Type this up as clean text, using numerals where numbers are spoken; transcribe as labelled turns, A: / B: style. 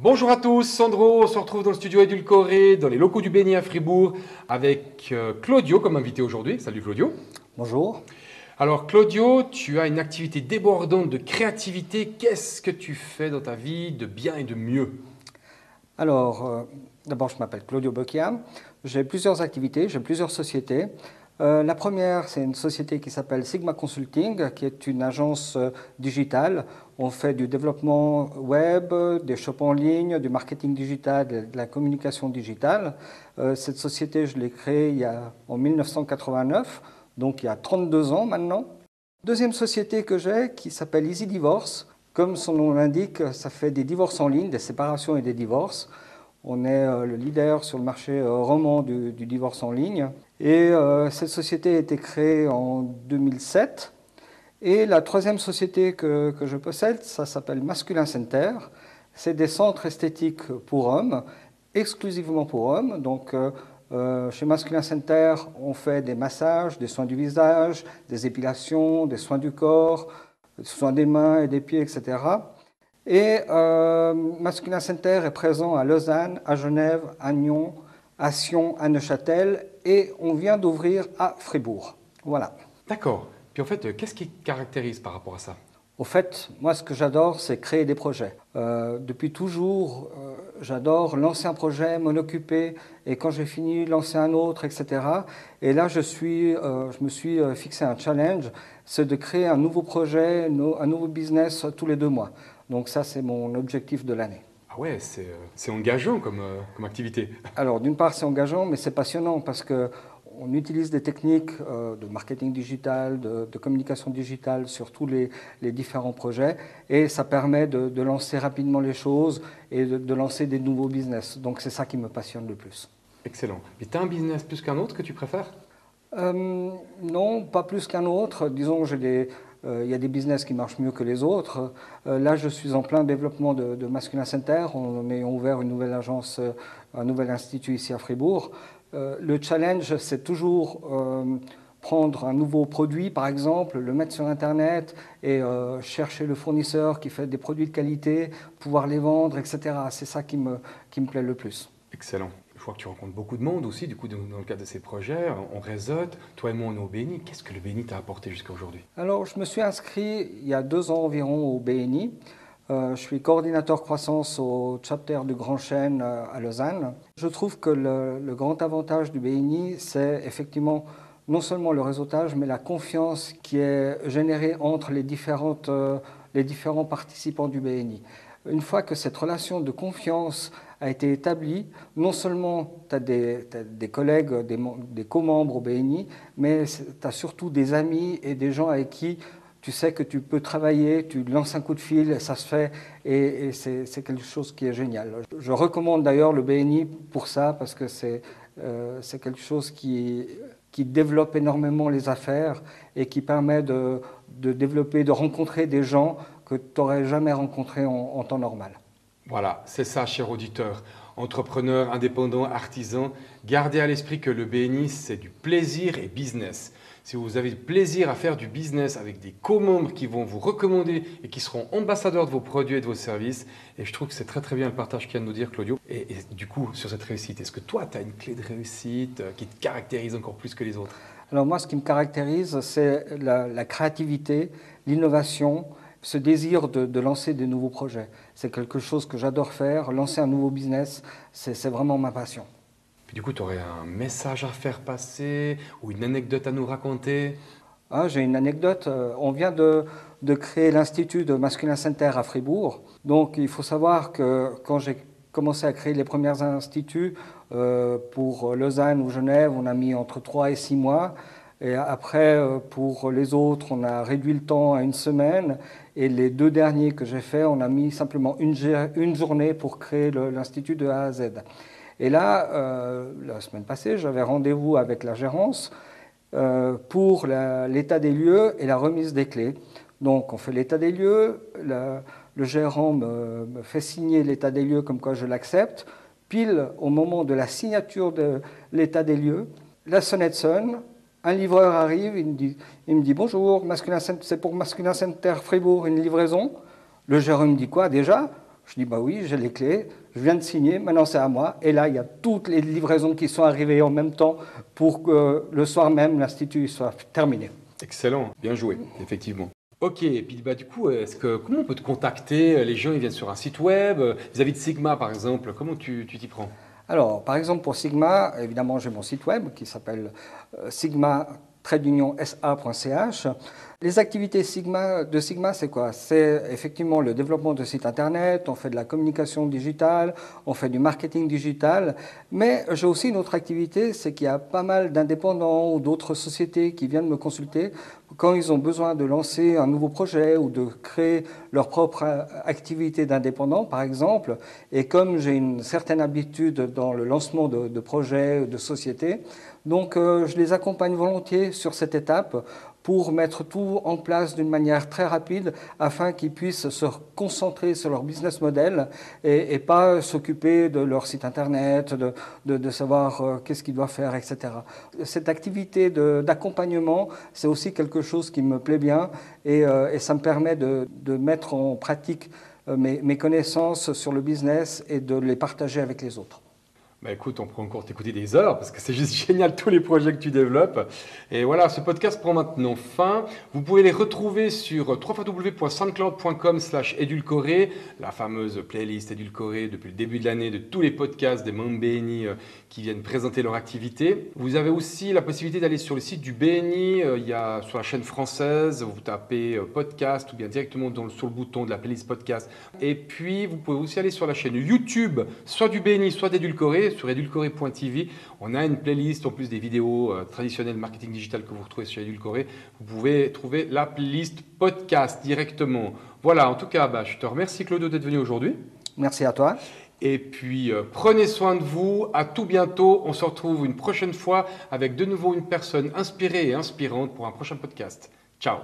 A: Bonjour à tous, Sandro, on se retrouve dans le studio édulcoré, dans les locaux du Béni à Fribourg, avec Claudio comme invité aujourd'hui. Salut Claudio.
B: Bonjour.
A: Alors Claudio, tu as une activité débordante de créativité. Qu'est-ce que tu fais dans ta vie de bien et de mieux?
B: Alors, d'abord, je m'appelle Claudio Bocchia. J'ai plusieurs activités, j'ai plusieurs sociétés. La première, c'est une société qui s'appelle Sigma Consulting, qui est une agence digitale. On fait du développement web, des shops en ligne, du marketing digital, de la communication digitale. Cette société, je l'ai créée en 1989, donc il y a 32 ans maintenant. Deuxième société que j'ai, qui s'appelle Easy Divorce. Comme son nom l'indique, ça fait des divorces en ligne, des séparations et des divorces. On est le leader sur le marché roman du divorce en ligne. Et cette société a été créée en 2007. Et la troisième société que je possède, ça s'appelle Masculin Center. C'est des centres esthétiques pour hommes, exclusivement pour hommes. Donc, chez Masculin Center, on fait des massages, des soins du visage, des épilations, des soins du corps, des soins des mains et des pieds, etc. Et Masculin Center est présent à Lausanne, à Genève, à Nyon, à Sion, à Neuchâtel et on vient d'ouvrir à Fribourg. Voilà.
A: D'accord. Puis en fait, qu'est-ce qui te caractérise par rapport à ça?
B: Au fait, moi, ce que j'adore, c'est créer des projets. Depuis toujours, j'adore lancer un projet, m'en occuper, et quand j'ai fini, lancer un autre, etc. Et là, je me suis fixé un challenge, c'est de créer un nouveau projet, un nouveau business tous les 2 mois. Donc ça, c'est mon objectif de l'année.
A: Ah ouais, c'est engageant comme activité.
B: Alors, d'une part, c'est engageant, mais c'est passionnant parce que on utilise des techniques de marketing digital, de communication digitale sur tous les différents projets et ça permet de lancer rapidement les choses et de lancer des nouveaux business. Donc, c'est ça qui me passionne le plus.
A: Excellent. Et tu as un business plus qu'un autre que tu préfères?
B: Non, pas plus qu'un autre. Disons, il y a des business qui marchent mieux que les autres. Là, je suis en plein développement de Masculin Center. On a ouvert une nouvelle agence, un nouvel institut ici à Fribourg. Le challenge, c'est toujours prendre un nouveau produit, par exemple, le mettre sur Internet et chercher le fournisseur qui fait des produits de qualité, pouvoir les vendre, etc. C'est ça qui me plaît le plus.
A: Excellent. Je vois que tu rencontres beaucoup de monde aussi, du coup, dans le cadre de ces projets. On réseaute. Toi et moi, on est au BNI. Qu'est-ce que le BNI t'a apporté jusqu'à aujourd'hui?
B: Alors, je me suis inscrit il y a 2 ans environ au BNI. Je suis coordinateur croissance au chapter du Grand Chêne à Lausanne. Je trouve que le grand avantage du BNI, c'est effectivement non seulement le réseautage, mais la confiance qui est générée entre les différents participants du BNI. Une fois que cette relation de confiance a été établie, non seulement tu as des collègues, des co-membres au BNI, mais tu as surtout des amis et des gens avec qui tu sais que tu peux travailler, tu lances un coup de fil, ça se fait, et c'est quelque chose qui est génial. Je recommande d'ailleurs le BNI pour ça, parce que c'est quelque chose qui développe énormément les affaires et qui permet de développer, de rencontrer des gens que tu n'aurais jamais rencontrés en temps normal.
A: Voilà, c'est ça, cher auditeur. Entrepreneur, indépendant, artisan, gardez à l'esprit que le BNI, c'est du plaisir et business. Si vous avez du plaisir à faire du business avec des co-membres qui vont vous recommander et qui seront ambassadeurs de vos produits et de vos services, et je trouve que c'est très très bien le partage qu'il vient de nous dire Claudio. Et du coup, sur cette réussite, est-ce que toi, tu as une clé de réussite qui te caractérise encore plus que les autres?
B: Alors moi, ce qui me caractérise, c'est la créativité, l'innovation, ce désir de lancer des nouveaux projets. C'est quelque chose que j'adore faire. Lancer un nouveau business, c'est vraiment ma passion.
A: Puis du coup, tu aurais un message à faire passer ou une anecdote à nous raconter?
B: Ah, j'ai une anecdote. On vient de créer l'Institut de Masculin Center à Fribourg. Donc il faut savoir que quand j'ai commencé à créer les premiers instituts pour Lausanne ou Genève, on a mis entre 3 et 6 mois. Et après, pour les autres, on a réduit le temps à une semaine. Et les 2 derniers que j'ai faits, on a mis simplement une journée pour créer l'Institut de A à Z. Et là, la semaine passée, j'avais rendez-vous avec la gérance pour l'état des lieux et la remise des clés. Donc on fait l'état des lieux, le gérant me fait signer l'état des lieux comme quoi je l'accepte. Pile au moment de la signature de l'état des lieux, la sonnette sonne, un livreur arrive, il me dit bonjour, c'est pour Masculin Center Fribourg, une livraison. Le gérant me dit quoi déjà? Je dis, bah oui, j'ai les clés, je viens de signer, maintenant c'est à moi. Et là, il y a toutes les livraisons qui sont arrivées en même temps pour que le soir même, l'Institut soit terminé.
A: Excellent, bien joué, effectivement. Ok, et puis du coup, comment on peut te contacter? Les gens, ils viennent sur un site web, vis-à-vis de Sigma par exemple, comment tu t'y prends?
B: Alors, par exemple, pour Sigma, évidemment, j'ai mon site web qui s'appelle sigma-sa.ch. Les activités de Sigma, c'est quoi? C'est effectivement le développement de sites internet, on fait de la communication digitale, on fait du marketing digital, mais j'ai aussi une autre activité, c'est qu'il y a pas mal d'indépendants ou d'autres sociétés qui viennent me consulter quand ils ont besoin de lancer un nouveau projet ou de créer leur propre activité d'indépendant, par exemple. Et comme j'ai une certaine habitude dans le lancement de projets, de sociétés, donc je les accompagne volontiers sur cette étape pour mettre tout en place d'une manière très rapide afin qu'ils puissent se concentrer sur leur business model et pas s'occuper de leur site internet, de savoir qu'est-ce qu'ils doivent faire, etc. Cette activité d'accompagnement, c'est aussi quelque chose qui me plaît bien et ça me permet de mettre en pratique mes connaissances sur le business et de les partager avec les autres.
A: Bah écoute, on pourrait encore t'écouter des heures parce que c'est juste génial tous les projets que tu développes. Et voilà, ce podcast prend maintenant fin. Vous pouvez les retrouver sur www.soundcloud.com/edulcoré, la fameuse playlist édulcorée depuis le début de l'année de tous les podcasts des membres BNI qui viennent présenter leur activité. Vous avez aussi la possibilité d'aller sur le site du BNI, il y a sur la chaîne française, vous tapez podcast ou bien directement sur le bouton de la playlist podcast. Et puis, vous pouvez aussi aller sur la chaîne YouTube, soit du BNI, soit d'Edulcoré, sur edulcoré.tv. On a une playlist en plus des vidéos traditionnelles marketing digital que vous retrouvez sur Edulcoré. Vous pouvez trouver la playlist podcast directement. Voilà, en tout cas, je te remercie Claudio d'être venu aujourd'hui.
B: Merci à toi.
A: Et puis, prenez soin de vous. À tout bientôt. On se retrouve une prochaine fois avec de nouveau une personne inspirée et inspirante pour un prochain podcast. Ciao.